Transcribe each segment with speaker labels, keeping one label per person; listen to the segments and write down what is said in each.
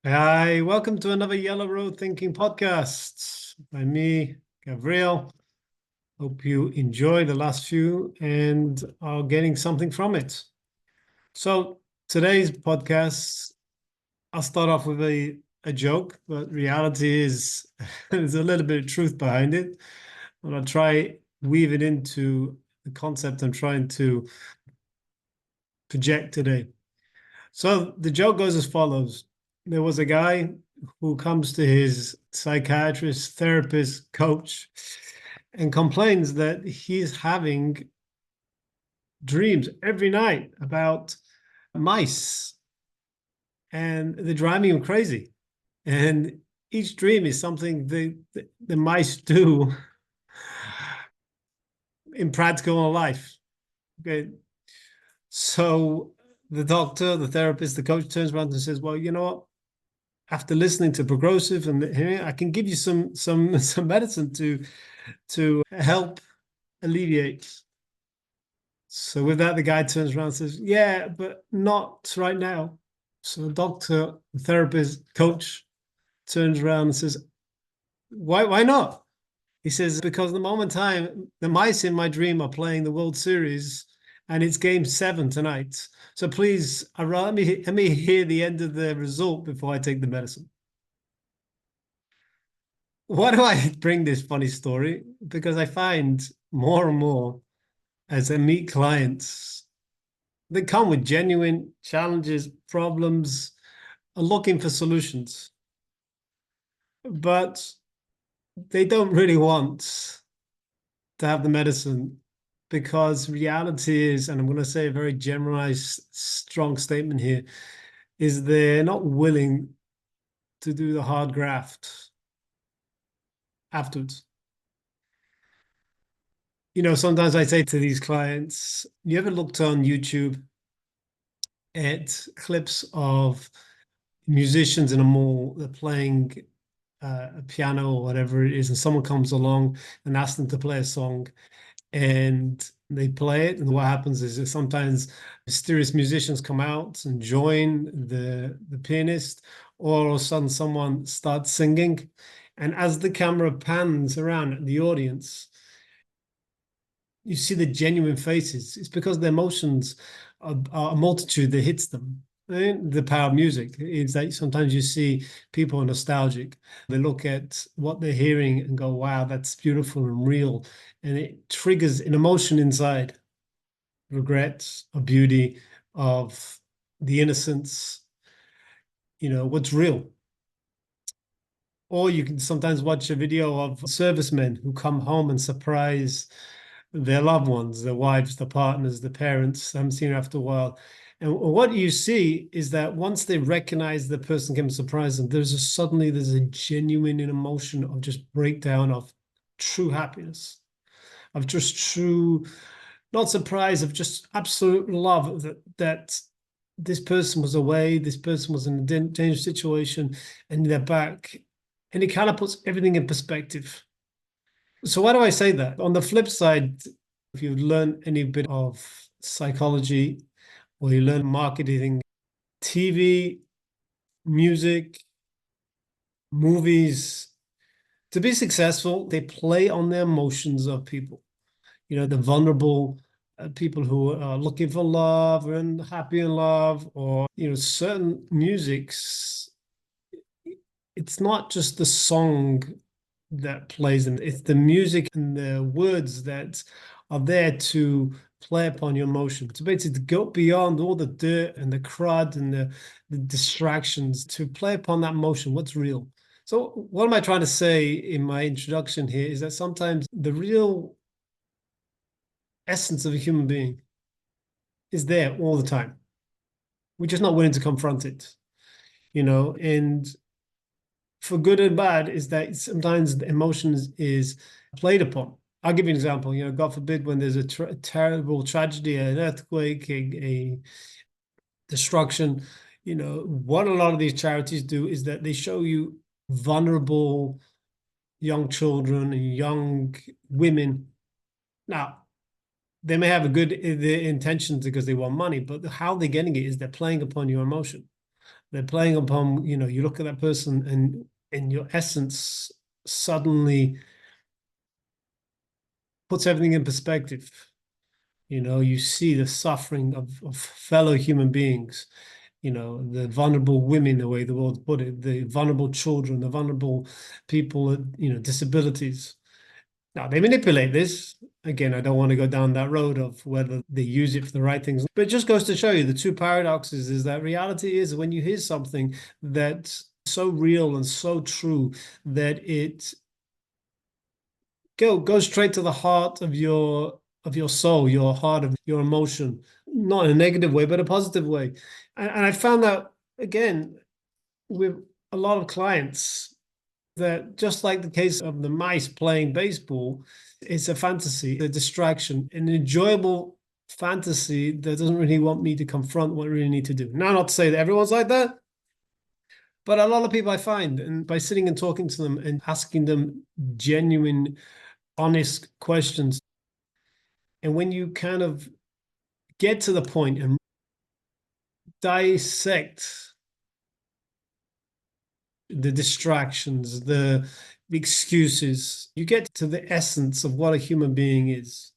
Speaker 1: Hi, welcome to another Yellow Road Thinking podcast by me, Gabriel. Hope you enjoy the last few and are getting something from it. So today's podcast, I'll start off with a joke, but reality is there's a little bit of truth behind it. And I'll try weave it into the concept I'm trying to project today. So the joke goes as follows. There was a guy who comes to his psychiatrist, therapist, coach, and complains that he's having dreams every night about mice and they're driving him crazy. And each dream is something the mice do in practical life. Okay. So the doctor, the therapist, the coach turns around and says, well, you know what? After listening to progressive and I can give you some medicine to help alleviate. So with that, the guy turns around and says, yeah, but not right now. So the doctor, the therapist, coach turns around and says, why not? He says, because the moment time, the mice in my dream are playing the World Series and it's game 7 tonight. So please, let me hear the end of the result before I take the medicine. Why do I bring this funny story? Because I find more and more as I meet clients, they come with genuine challenges, problems, are looking for solutions, but they don't really want to have the medicine because reality is, and I'm going to say a very generalized, strong statement here, is they're not willing to do the hard graft afterwards. Sometimes I say to these clients, you ever looked on YouTube at clips of musicians in a mall, they're playing a piano or whatever it is, and someone comes along and asks them to play a song, and they play it, and what happens is that sometimes mysterious musicians come out and join the pianist, or all of a sudden someone starts singing, and as the camera pans around at the audience, you see the genuine faces. It's because the emotions are a multitude that hits them. The power of music is that sometimes you see people are nostalgic. They look at what they're hearing and go, wow, that's beautiful and real. And it triggers an emotion inside, regrets, of beauty, of the innocence, what's real. Or you can sometimes watch a video of servicemen who come home and surprise their loved ones, their wives, their partners, their parents, haven't seen her after a while. And what you see is that once they recognize the person can surprise them, there's a genuine emotion of just breakdown of true happiness, of just true, not surprise, of just absolute love that this person was away, this person was in a dangerous situation, and they're back. And it kind of puts everything in perspective. So why do I say that? On the flip side, if you learn any bit of psychology or you learn marketing, TV, music, movies, to be successful, they play on the emotions of people. The vulnerable people who are looking for love and happy in love, or, certain musics. It's not just the song that plays them. It's the music and the words that are there to play upon your emotion. To basically go beyond all the dirt and the crud and the distractions to play upon that emotion, what's real. So what am I trying to say in my introduction here is that sometimes the real essence of a human being is there all the time. We're just not willing to confront it, and for good and bad is that sometimes the emotions is played upon. I'll give you an example. God forbid when there's a terrible tragedy, an earthquake, a destruction. What a lot of these charities do is that they show you vulnerable young children and young women. Now, they may have a good intentions because they want money, but how they're getting it is they're playing upon your emotion. They're playing upon, you look at that person and in your essence suddenly puts everything in perspective. You see the suffering of fellow human beings, the vulnerable women, the way the world put it, the vulnerable children, the vulnerable people with, disabilities. Now, they manipulate this. Again, I don't want to go down that road of whether they use it for the right things, but it just goes to show you the two paradoxes is that reality is when you hear something that's so real and so true that it goes straight to the heart of your soul, your heart of your emotion, not in a negative way, but a positive way. And I found that again with a lot of clients that just like the case of the mice playing baseball, it's a fantasy, a distraction, an enjoyable fantasy that doesn't really want me to confront what I really need to do. Now, not to say that everyone's like that, but a lot of people I find, and by sitting and talking to them and asking them genuine, honest questions, and when you kind of get to the point and dissect the distractions, the excuses, you get to the essence of what a human being is.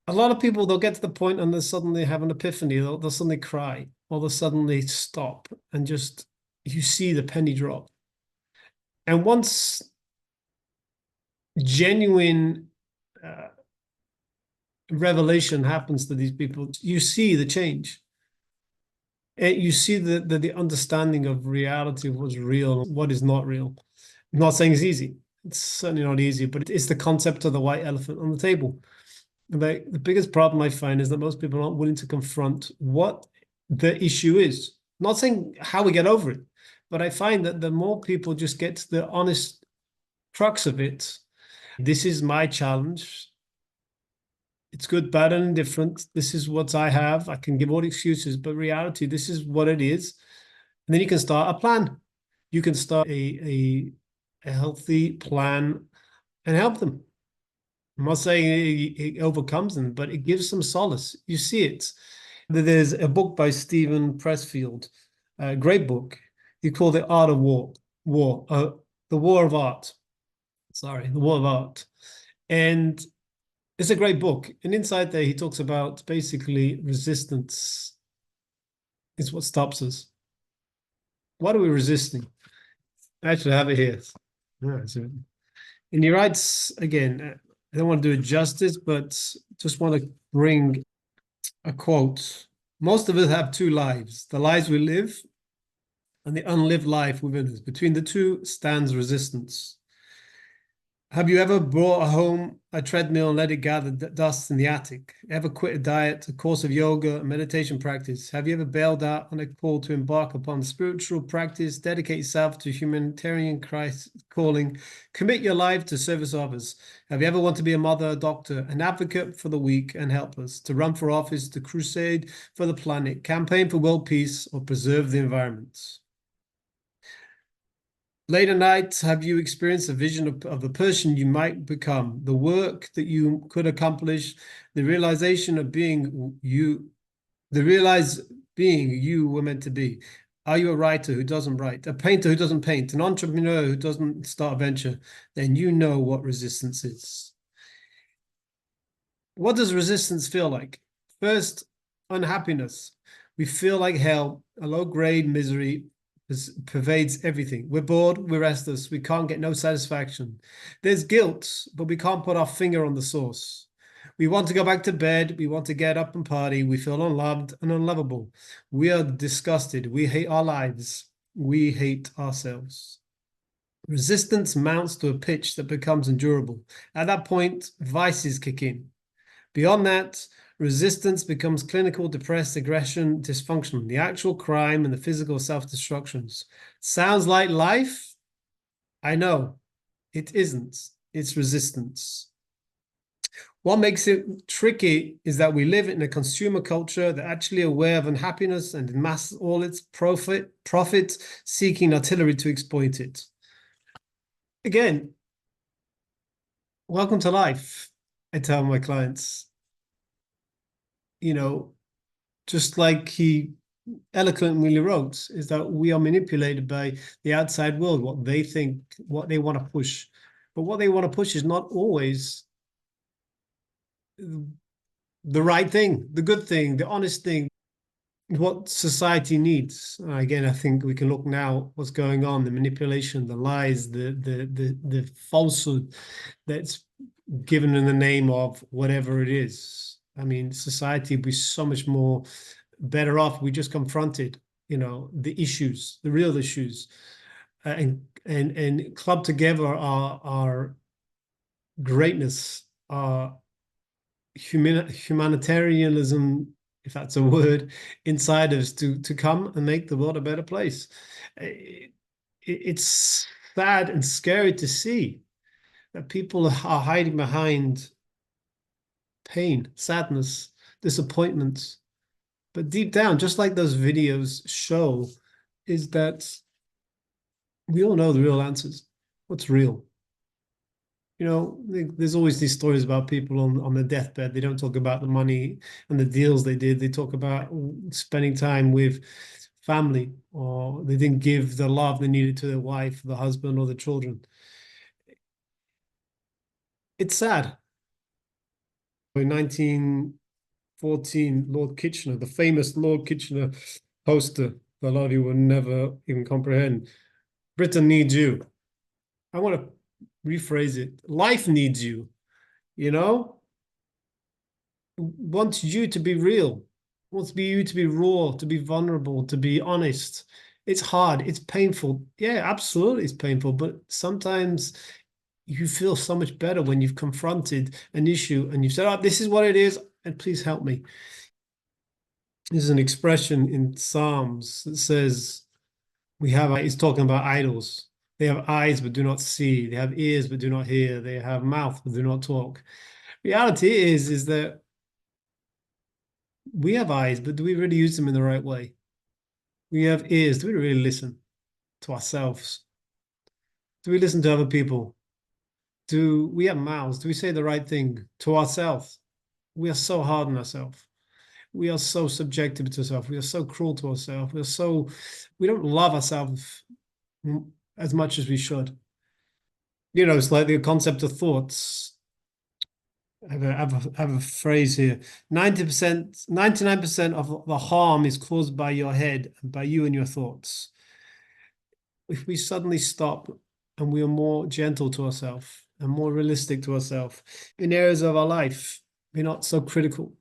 Speaker 1: A lot of people, they'll get to the point and they'll suddenly have an epiphany. They'll suddenly cry, or they'll suddenly stop and just, you see the penny drop. And once genuine revelation happens to these people, you see the change. And you see the understanding of reality, of what's real, what is not real. I'm not saying it's easy. It's certainly not easy, but it's the concept of the white elephant on the table. The biggest problem I find is that most people aren't willing to confront what the issue is. I'm not saying how we get over it, but I find that the more people just get to the honest crux of it, this is my challenge. It's good, bad, and indifferent. This is what I have. I can give all the excuses, but reality, this is what it is. And then you can start a plan. You can start a healthy plan and help them. I'm not saying it overcomes them, but it gives them solace. You see it. There's a book by Stephen Pressfield, a great book. He called it Art of War, the War of Art. Sorry, the War of Art. And it's a great book. And inside there, he talks about basically resistance is what stops us. What are we resisting? I actually have it here. Yeah, and he writes, again, I don't want to do it justice, but just want to bring a quote. Most of us have two lives, the lives we live and the unlived life within us. Between the two stands resistance. Have you ever brought home a treadmill and let it gather dust in the attic? Ever quit a diet, a course of yoga, a meditation practice? Have you ever bailed out on a call to embark upon spiritual practice, dedicate yourself to humanitarian Christ calling, commit your life to service others? Have you ever wanted to be a mother, a doctor, an advocate for the weak and helpless, to run for office, to crusade for the planet, campaign for world peace, or preserve the environment? Late at night, have you experienced a vision of the person you might become, the work that you could accomplish, the realization of being you, the realized being you were meant to be? Are you a writer who doesn't write, a painter who doesn't paint, an entrepreneur who doesn't start a venture? Then you know what resistance is. What does resistance feel like? First, unhappiness. We feel like hell, a low-grade misery pervades everything. We're bored, we're restless, we can't get no satisfaction. There's guilt, but we can't put our finger on the source. We want to go back to bed, we want to get up and party, we feel unloved and unlovable. We are disgusted, we hate our lives, we hate ourselves. Resistance mounts to a pitch that becomes endurable. At that point, vices kick in. Beyond that, resistance becomes clinical, depressed, aggression, dysfunction, the actual crime and the physical self-destructions. Sounds like life? I know. It isn't. It's resistance. What makes it tricky is that we live in a consumer culture that actually aware of unhappiness and amasses all its profit-seeking artillery to exploit it. Again, welcome to life, I tell my clients. Just like he eloquently wrote, is that we are manipulated by the outside world, what they think, what they want to push. But what they want to push is not always the right thing, the good thing, the honest thing, what society needs. Again, I think we can look now what's going on, the manipulation, the lies, the falsehood that's given in the name of whatever it is. I mean, society would be so much more better off. We just confronted, the issues, the real issues, and club together our greatness, our humanitarianism, if that's a word, inside us to come and make the world a better place. It's sad and scary to see that people are hiding behind pain, sadness, disappointments. But deep down, just like those videos show, is that we all know the real answers. What's real? There's always these stories about people on the deathbed. They don't talk about the money and the deals they did. They talk about spending time with family, or they didn't give the love they needed to their wife, the husband, or the children. It's sad. In 1914, Lord Kitchener, the famous Lord Kitchener poster that a lot of you will never even comprehend. Britain needs you. I want to rephrase it. Life needs you, you know? Wants you to be real, wants you to be raw, to be vulnerable, to be honest. It's hard, it's painful. Yeah, absolutely, it's painful, but sometimes you feel so much better when you've confronted an issue and you've said, oh, this is what it is, and please help me. There's an expression in Psalms that says, he's talking about idols. They have eyes but do not see. They have ears but do not hear. They have mouth but do not talk. Reality is that we have eyes, but do we really use them in the right way? We have ears. Do we really listen to ourselves? Do we listen to other people? Do we have mouths? Do we say the right thing to ourselves? We are so hard on ourselves. We are so subjective to ourselves. We are so cruel to ourselves. We don't love ourselves as much as we should. It's like the concept of thoughts. I have a phrase here. 90%, 99% of the harm is caused by your head and by you and your thoughts. If we suddenly stop and we are more gentle to ourselves and more realistic to ourselves in areas of our life, we're not so critical.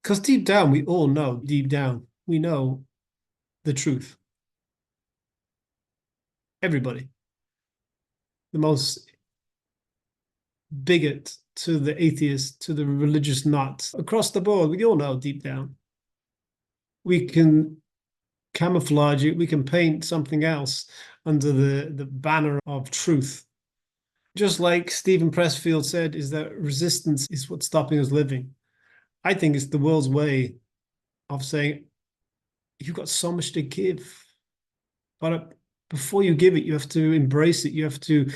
Speaker 1: Because deep down, we all know, deep down, we know the truth. Everybody. The most bigot to the atheist, to the religious nut, across the board, we all know deep down. We can camouflage it, we can paint something else under the banner of truth. Just like Stephen Pressfield said, is that resistance is what's stopping us living. I think it's the world's way of saying, you've got so much to give, but before you give it, you have to embrace it. You have to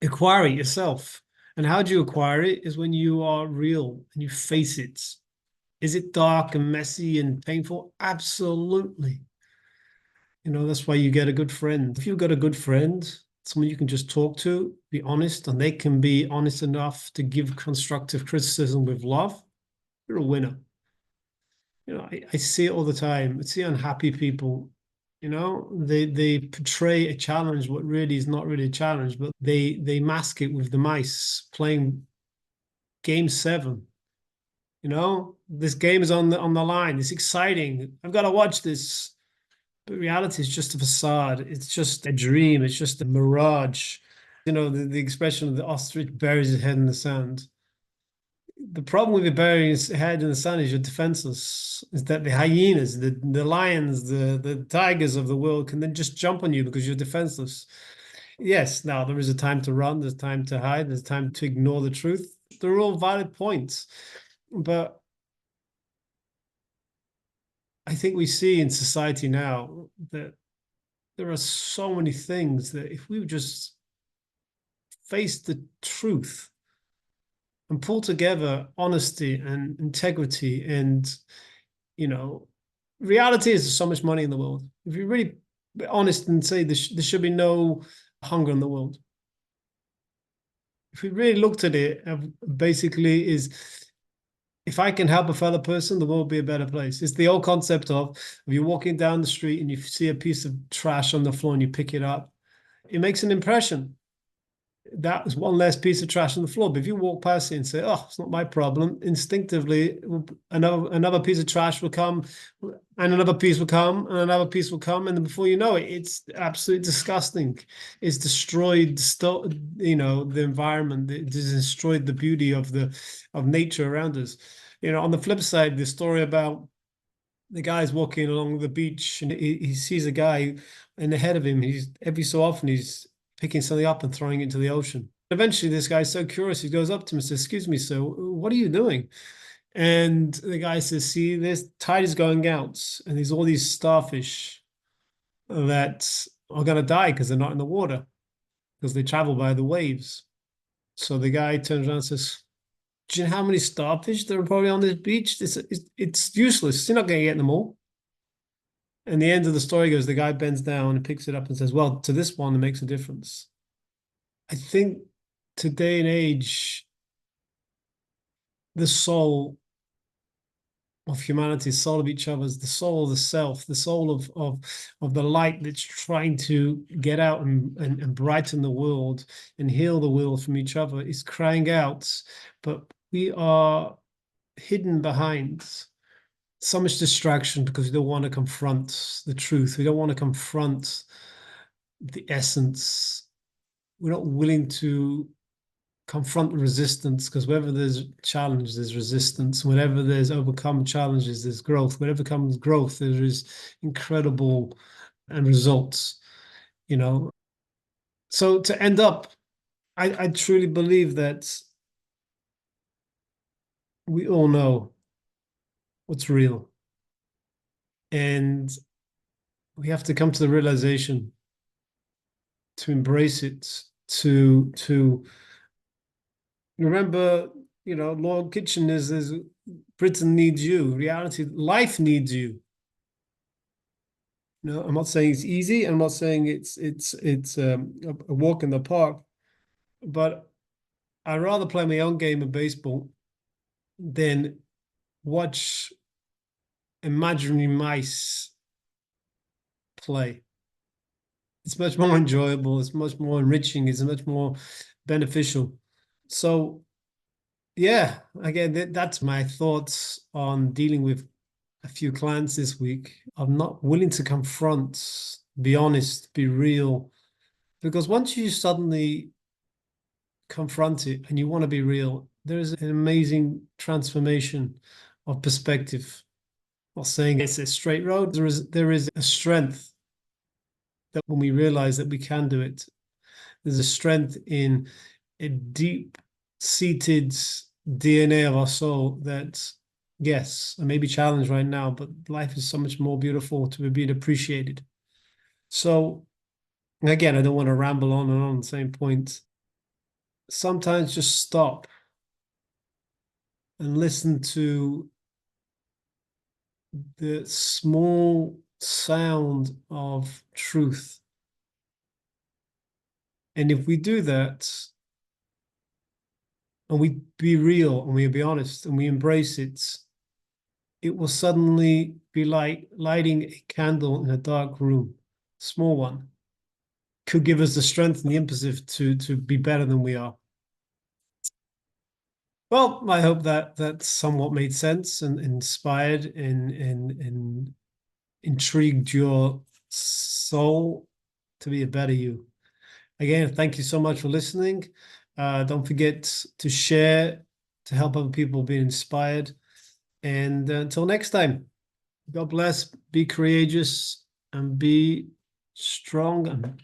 Speaker 1: acquire it yourself. And how do you acquire it? Is when you are real and you face it. Is it dark and messy and painful? Absolutely. That's why you get a good friend. If you've got a good friend, someone you can just talk to, be honest, and they can be honest enough to give constructive criticism with love, you're a winner. I see it all the time. I see unhappy people, they portray a challenge, what really is not really a challenge, but they mask it with the mice playing game 7. This game is on the line. It's exciting. I've got to watch this. But reality is just a facade. It's just a dream. It's just a mirage. The expression of the ostrich buries his head in the sand. The problem with burying his head in the sand is you're defenseless. Is that the hyenas, the lions, the tigers of the world can then just jump on you because you're defenseless. Yes, now there is a time to run, there's time to hide, there's time to ignore the truth. They're all valid points. But I think we see in society now that there are so many things that if we would just face the truth and pull together honesty and integrity and, reality is there's so much money in the world. If you're really honest and say there should be no hunger in the world. If we really looked at it, basically is if I can help a fellow person, the world will be a better place. It's the old concept of if you're walking down the street and you see a piece of trash on the floor and you pick it up, it makes an impression. That was one less piece of trash on the floor. But if you walk past it and say, "Oh, it's not my problem," instinctively, another piece of trash will come, and another piece will come, and another piece will come, and before you know it, it's absolutely disgusting. It's destroyed, the environment. It has destroyed the beauty of nature around us. On the flip side, the story about the guy's walking along the beach and he sees a guy, and ahead of him, he's every so often he's picking something up and throwing it into the ocean. Eventually, this guy's so curious, he goes up to him and says, "Excuse me, sir, what are you doing?" And the guy says, "See, this tide is going out, and there's all these starfish that are going to die because they're not in the water, because they travel by the waves." So the guy turns around and says, "Do you know how many starfish there are probably on this beach? It's useless. You're not going to get them all." And the end of the story goes, the guy bends down and picks it up and says, "Well, to this one, it makes a difference." I think today and age, the soul of humanity, the soul of each other's, the soul of the self, the soul of the light that's trying to get out and brighten the world and heal the world from each other is crying out. But we are hidden behind so much distraction because we don't want to confront the truth. We don't want to confront the essence. We're not willing to confront resistance because wherever there's challenge, there's resistance. Whenever there's overcome challenges, there's growth. Whenever comes growth, there is incredible and results, you know. So to end up, I truly believe that we all know what's real. And we have to come to the realization to embrace it, to remember, Lord Kitchen is Britain needs you. Reality, life needs you. No, I'm not saying it's easy. I'm not saying it's a walk in the park, but I'd rather play my own game of baseball than watch imaginary mice play. It's much more enjoyable. It's much more enriching. It's much more beneficial. So, yeah, again, that's my thoughts on dealing with a few clients this week. I'm not willing to confront, be honest, be real, because once you suddenly confront it and you want to be real, there is an amazing transformation of perspective. I'm not saying it's a straight road. There is a strength that when we realize that we can do it, there's a strength in a deep-seated DNA of our soul that, yes, I may be challenged right now, but life is so much more beautiful to be being appreciated. So again, I don't want to ramble on and on the same point. Sometimes just stop and listen to the small sound of truth. And if we do that, and we be real and we be honest and we embrace it, it will suddenly be like lighting a candle in a dark room, small one. Could give us the strength and the impetus to be better than we are. Well, I hope that somewhat made sense and inspired and intrigued your soul to be a better you. Again, thank you so much for listening. Don't forget to share to help other people be inspired. And until next time, God bless, be courageous, and be strong and